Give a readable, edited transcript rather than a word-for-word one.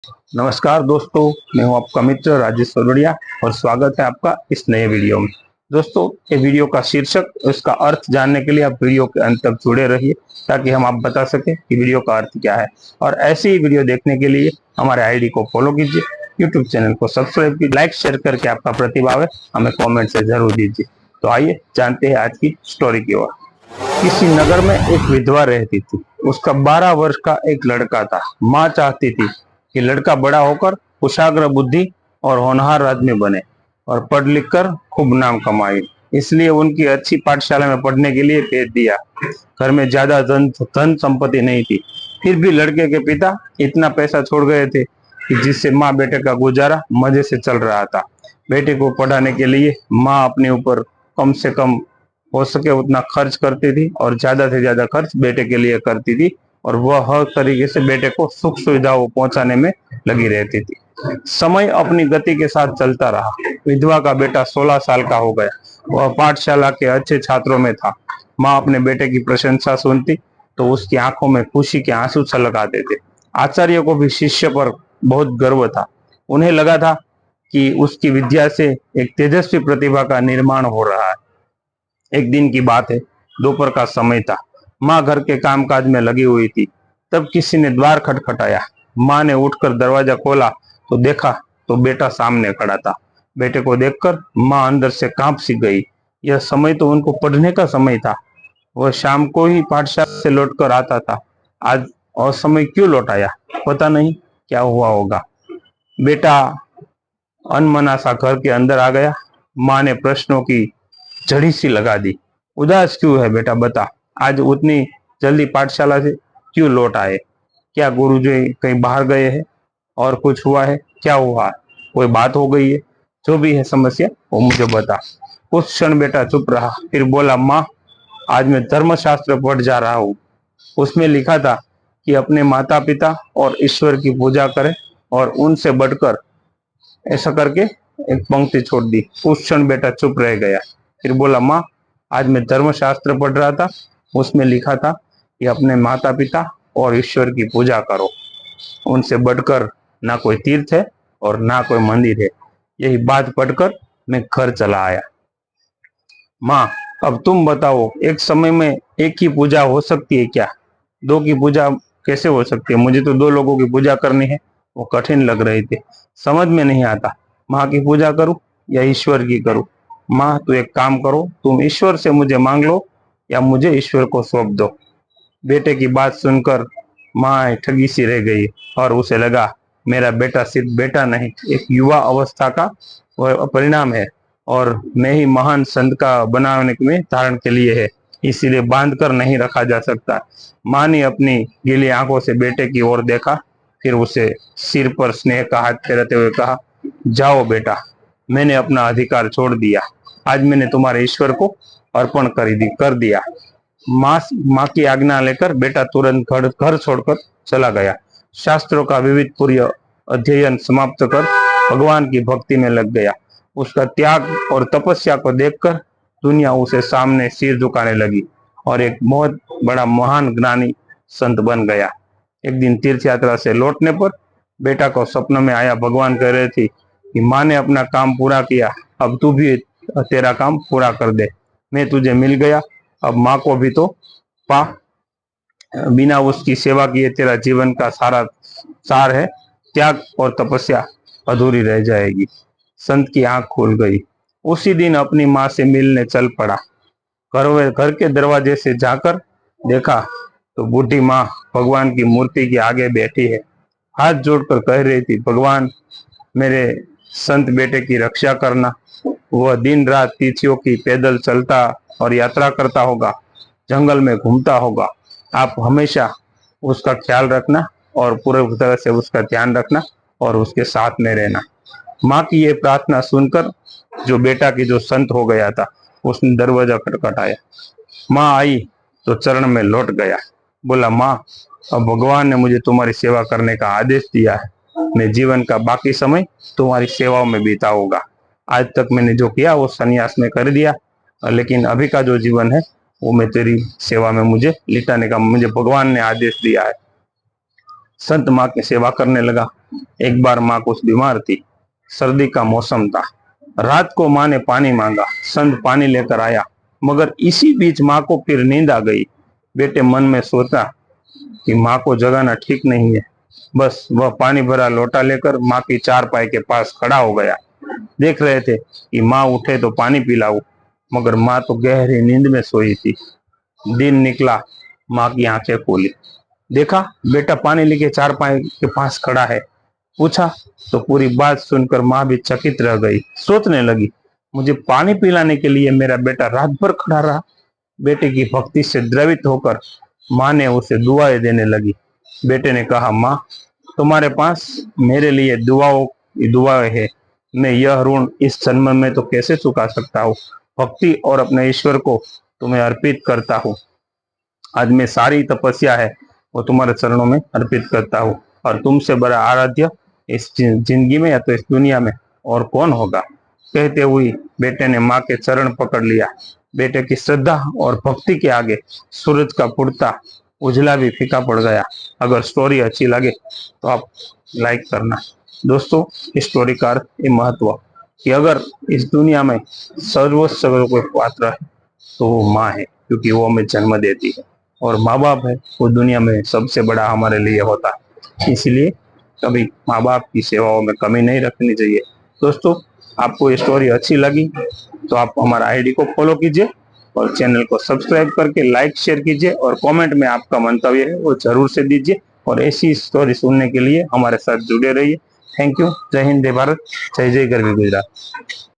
नमस्कार दोस्तों, मैं हूं आपका मित्र राजेश सोरडिया और स्वागत है आपका इस नए वीडियो में। दोस्तों, ये वीडियो का शीर्षक, इसका अर्थ जानने के लिए आप वीडियो के अंत तक जुड़े रहिए ताकि हम आप बता सकें कि वीडियो का अर्थ क्या है। और ऐसी ही वीडियो देखने के लिए हमारे आईडी को फॉलो कीजिए, यूट्यूब चैनल को सब्सक्राइब कीजिए, लाइक शेयर करके आपका प्रतिभाव है हमें कॉमेंट से जरूर दीजिए। तो आइए जानते हैं आज की स्टोरी की ओर। किसी नगर में एक विधवा रहती थी। उसका 12 वर्ष का एक लड़का था। माँ चाहती थी कि लड़का बड़ा होकर कुशाग्र बुद्धि और होनहार आदमी बने और पढ़ लिख कर खूब नाम कमाए। इसलिए उनकी अच्छी पाठशाला में पढ़ने के लिए भेज दिया। घर में ज्यादा धन संपत्ति नहीं थी, फिर भी लड़के के पिता इतना पैसा छोड़ गए थे कि जिससे माँ बेटे का गुजारा मजे से चल रहा था। बेटे को पढ़ाने के लिए माँ अपने ऊपर कम से कम हो सके उतना खर्च करती थी और ज्यादा से ज्यादा खर्च बेटे के लिए करती थी और वह हर तरीके से बेटे को सुख सुविधाओं पहुंचाने में लगी रहती थी। समय अपनी गति के साथ चलता रहा। विधवा का बेटा 16 साल का हो गया। वह पाठशाला के अच्छे छात्रों में था। माँ अपने बेटे की प्रशंसा सुनती तो उसकी आंखों में खुशी के आंसू छलक आते थे। आचार्य को भी शिष्य पर बहुत गर्व था। उन्हें लगा था कि उसकी विद्या से एक तेजस्वी प्रतिभा का निर्माण हो रहा है। एक दिन की बात है, दोपहर का समय था। माँ घर के कामकाज में लगी हुई थी। तब किसी ने द्वार खटखटाया। माँ ने उठकर दरवाजा खोला तो देखा तो बेटा सामने खड़ा था। बेटे को देखकर माँ अंदर से कांप सी गई। यह समय तो उनको पढ़ने का समय था। वह शाम को ही पाठशाला से लौटकर आता था। आज और समय क्यों लौट आया, पता नहीं क्या हुआ होगा। बेटा अनमना सा घर के अंदर आ गया। माँ ने प्रश्नों की झड़ी सी लगा दी। उदास क्यों है बेटा, बता, आज उतनी जल्दी पाठशाला से क्यों लौट आए? क्या गुरुजी कहीं बाहर गए हैं और कुछ हुआ है? क्या हुआ, कोई बात हो गई है? जो भी है समस्या वो मुझे बता। कुछ क्षण बेटा चुप रहा, फिर बोला, माँ, आज मैं धर्मशास्त्र पढ़ जा रहा हूँ। उसमें लिखा था कि अपने माता पिता और ईश्वर की पूजा करें और उनसे बढ़कर, ऐसा करके एक पंक्ति छोड़ दी। उस क्षण बेटा चुप रह गया, फिर बोला, माँ, आज मैं धर्मशास्त्र पढ़ रहा था, उसमें लिखा था कि अपने माता पिता और ईश्वर की पूजा करो, उनसे बढ़कर ना कोई तीर्थ है और ना कोई मंदिर है। यही बात पढ़कर मैं घर चला आया। माँ, अब तुम बताओ, एक समय में एक ही पूजा हो सकती है क्या? दो की पूजा कैसे हो सकती है? मुझे तो 2 लोगों की पूजा करनी है। वो कठिन लग रही थी, समझ में नहीं आता। माँ की पूजा करूं या ईश्वर की करूं? माँ, तो एक काम करो, तुम ईश्वर से मुझे मांग लो या मुझे ईश्वर को सौंप दो। बेटे की बात सुनकर माँ ठगी सी रह गई और उसे लगा मेरा बेटा सिर्फ बेटा नहीं, एक युवा अवस्था का परिणाम है और मैं ही महान संत का बनाने में धारण के लिए है, इसीलिए बांध कर नहीं रखा जा सकता। माँ ने अपनी गीली आंखों से बेटे की ओर देखा, फिर उसे सिर पर स्नेह का हाथ फेरते हुए कहा, जाओ बेटा, मैंने अपना अधिकार छोड़ दिया। आज मैंने तुम्हारे ईश्वर को अर्पण कर दिया। माँ की आज्ञा लेकर बेटा तुरंत घर छोड़कर चला गया। शास्त्रों का विविध पूर्व अध्ययन समाप्त कर भगवान की भक्ति में लग गया। उसका त्याग और तपस्या को देखकर दुनिया उसे सामने सिर झुकाने लगी और एक बहुत बड़ा महान ज्ञानी संत बन गया। एक दिन तीर्थ यात्रा से लौटने पर बेटा को सपनों में आया। भगवान कह रहे थे कि माँ ने अपना काम पूरा किया, अब तू भी तेरा काम पूरा कर दे। मैं तुझे मिल गया, अब माँ को भी तो पा। बिना उसकी सेवा किए तेरा जीवन का सारा सार है, त्याग और तपस्या अधूरी रह जाएगी। संत की आंख खुल गई। उसी दिन अपनी माँ से मिलने चल पड़ा। घर के दरवाजे से जाकर देखा तो बूढ़ी माँ भगवान की मूर्ति के आगे बैठी है। हाथ जोड़कर कह रही थी, भगवान, मेरे संत बेटे की रक्षा करना। वह दिन रात तिथियों की पैदल चलता और यात्रा करता होगा, जंगल में घूमता होगा। आप हमेशा उसका ख्याल रखना और पूरे तरह से उसका ध्यान रखना और उसके साथ में रहना। माँ की ये प्रार्थना सुनकर जो बेटा की जो संत हो गया था, उसने दरवाजा खटखटाया। माँ आई तो चरण में लौट गया। बोला, माँ, अब भगवान ने मुझे तुम्हारी सेवा करने का आदेश दिया है। मैं जीवन का बाकी समय तुम्हारी सेवाओं में बिताऊंगा। आज तक मैंने जो किया वो संन्यास में कर दिया, लेकिन अभी का जो जीवन है वो मैं तेरी सेवा में मुझे भगवान ने आदेश दिया है। संत माँ की सेवा करने लगा। एक बार माँ कुछ बीमार थी। सर्दी का मौसम था। रात को माँ ने पानी मांगा। संत पानी लेकर आया, मगर इसी बीच माँ को फिर नींद आ गई। बेटे मन में सोचा कि माँ को जगाना ठीक नहीं है। बस वह पानी भरा लोटा लेकर माँ की चारपाई के पास खड़ा हो गया। देख रहे थे कि माँ उठे तो पानी पिलाऊं, मगर माँ तो गहरी नींद में सोई थी। दिन निकला, माँ की आंखें खोली। देखा बेटा पानी लेके चारपाई के पास खड़ा है। पूछा तो पूरी बात सुनकर माँ भी चकित रह गई। सोचने लगी, मुझे पानी पिलाने के लिए मेरा बेटा रात भर खड़ा रहा। बेटे की भक्ति से द्रवित होकर माँ ने उसे दुआएं देने लगी। बेटे ने कहा, माँ तुम्हारे पास मेरे लिए दुआएं है। मैं यह ऋण इस जन्म में तो कैसे चुका सकता हूँ। भक्ति और अपने ईश्वर को तुम्हें अर्पित करता हूँ। आज मैं सारी तपस्या है वो तुम्हारे चरणों में अर्पित करता हूँ, और तुमसे बड़ा आराध्य इस जिंदगी में या तो इस दुनिया में और कौन होगा। कहते हुए बेटे ने माँ के चरण पकड़ लिया। बेटे की श्रद्धा और भक्ति के आगे सूरज का फुटता उजला भी फीका पड़ गया। अगर स्टोरी अच्छी लगे तो आप लाइक करना। दोस्तों, इस स्टोरी का अर्थ ये महत्व कि अगर इस दुनिया में सर्वोच्च कोई पात्र है तो वो माँ है, क्योंकि वो हमें जन्म देती है, और माँ बाप है वो दुनिया में सबसे बड़ा हमारे लिए होता है। इसलिए कभी माँ बाप की सेवाओं में कमी नहीं रखनी चाहिए। दोस्तों, आपको ये स्टोरी अच्छी लगी तो आप हमारा आईडी को फॉलो कीजिए और चैनल को सब्सक्राइब करके लाइक शेयर कीजिए, और कमेंट में आपका मंतव्य है वो जरूर से दीजिए, और ऐसी स्टोरी सुनने के लिए हमारे साथ जुड़े रहिए। Thank you. जय हिंद, जय भारत, जय जय गरवी गुजरात।